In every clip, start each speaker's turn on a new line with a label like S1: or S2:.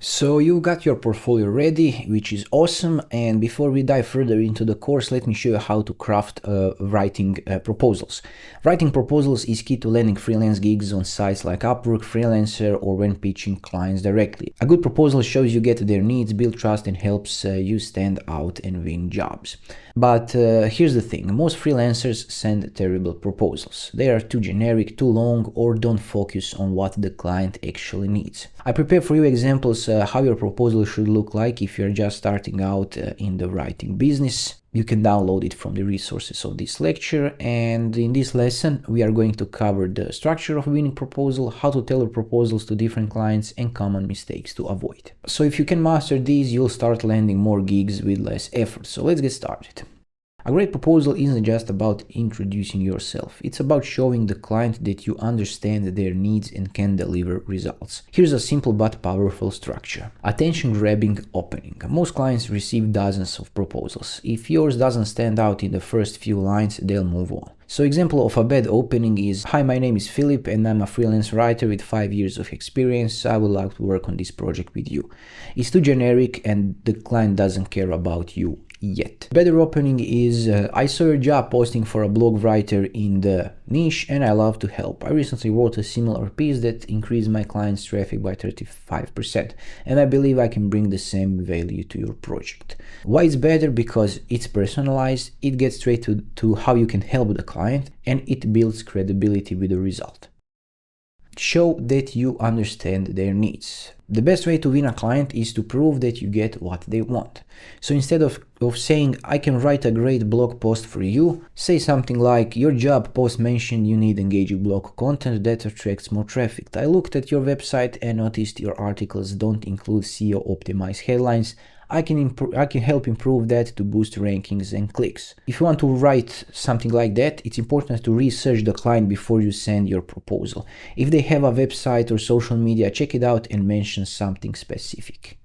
S1: So you got your portfolio ready, which is awesome. And before we dive further into the course, let me show you how to craft writing proposals. Writing proposals is key to landing freelance gigs on sites like Upwork, Freelancer, or when pitching clients directly. A good proposal shows you get their needs, build trust, and helps you stand out and win jobs. But here's the thing, most freelancers send terrible proposals. They are too generic, too long, or don't focus on what the client actually needs. I prepared for you examples how your proposal should look like if you're just starting out in the writing business. You can download it from the resources of this lecture, and in this lesson we are going to cover the structure of winning proposal, how to tailor proposals to different clients, and common mistakes to avoid. So if you can master these, you'll start landing more gigs with less effort. So let's get started. A great proposal isn't just about introducing yourself, it's about showing the client that you understand their needs and can deliver results. Here's a simple but powerful structure. Attention-grabbing opening. Most clients receive dozens of proposals. If yours doesn't stand out in the first few lines, they'll move on. So example of a bad opening is, "Hi, my name is Philip and I'm a freelance writer with 5 years of experience. I would like to work on this project with you." It's too generic and the client doesn't care about you yet. Better opening is, "I saw your job posting for a blog writer in the niche and I love to help. I recently wrote a similar piece that increased my client's traffic by 35% and I believe I can bring the same value to your project." Why it's better? Because it's personalized, it gets straight to how you can help the client, and it builds credibility with the result. Show that you understand their needs. The best way to win a client is to prove that you get what they want. So instead of saying, "I can write a great blog post for you," say something like, "Your job post mentioned you need engaging blog content that attracts more traffic. I looked at your website and noticed your articles don't include SEO optimized headlines. I can help improve that to boost rankings and clicks." If you want to write something like that, it's important to research the client before you send your proposal. If they have a website or social media, check it out and mention something specific.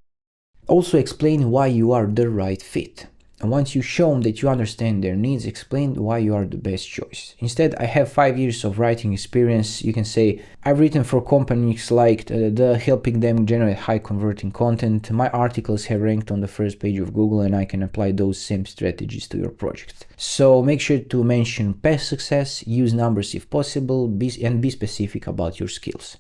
S1: Also explain why you are the right fit. And once you show them that you understand their needs, explain why you are the best choice. Instead, "I have 5 years of writing experience," you can say, "I've written for companies like helping them generate high converting content. My articles have ranked on the first page of Google and I can apply those same strategies to your project." So make sure to mention past success, use numbers if possible, and be specific about your skills.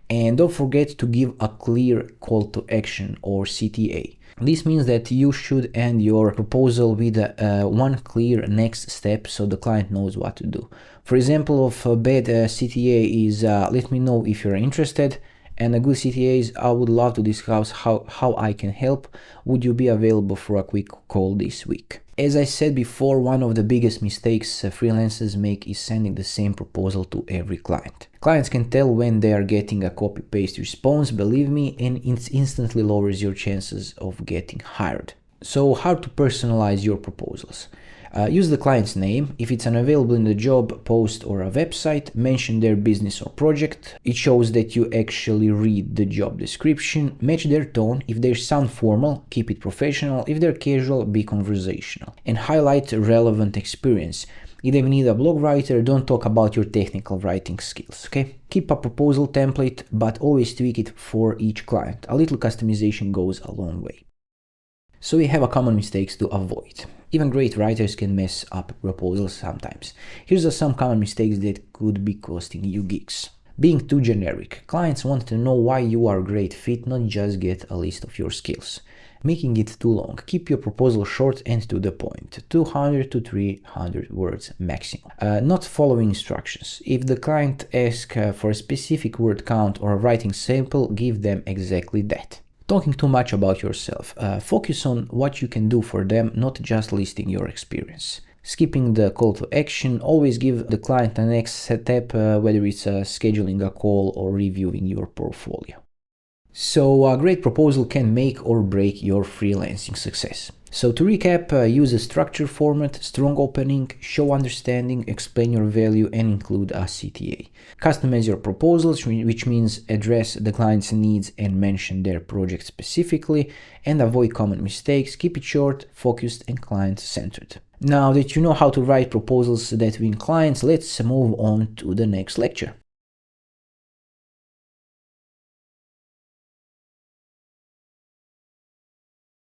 S1: And don't forget to give a clear call to action, or CTA. This means that you should end your proposal with one clear next step so the client knows what to do. For example, of a bad CTA is, "Let me know if you're interested," and a good CTA is, "I would love to discuss how I can help. Would you be available for a quick call this week?" As I said before, one of the biggest mistakes freelancers make is sending the same proposal to every client. Clients can tell when they are getting a copy-paste response, believe me, and it instantly lowers your chances of getting hired. So how to personalize your proposals? Use the client's name. If it's unavailable in the job post or a website, mention their business or project. It shows that you actually read the job description. Match their tone. If they sound formal, keep it professional. If they're casual, be conversational. And highlight relevant experience. If they need a blog writer, don't talk about your technical writing skills, okay? Keep a proposal template, but always tweak it for each client. A little customization goes a long way. So we have a common mistakes to avoid. Even great writers can mess up proposals sometimes. Here's some common mistakes that could be costing you gigs. Being too generic. Clients want to know why you are a great fit, not just get a list of your skills. Making it too long. Keep your proposal short and to the point. 200 to 300 words maximum. Not following instructions. If the client asks for a specific word count or a writing sample, give them exactly that. Talking too much about yourself. Focus on what you can do for them, not just listing your experience. Skipping the call to action. Always give the client the next step, whether it's scheduling a call or reviewing your portfolio. So a great proposal can make or break your freelancing success. So to recap, use a structured format, strong opening, show understanding, explain your value, and include a CTA. Customize your proposals, which means address the client's needs and mention their project specifically, and avoid common mistakes. Keep it short, focused, and client-centered. Now that you know how to write proposals that win clients, let's move on to the next lecture.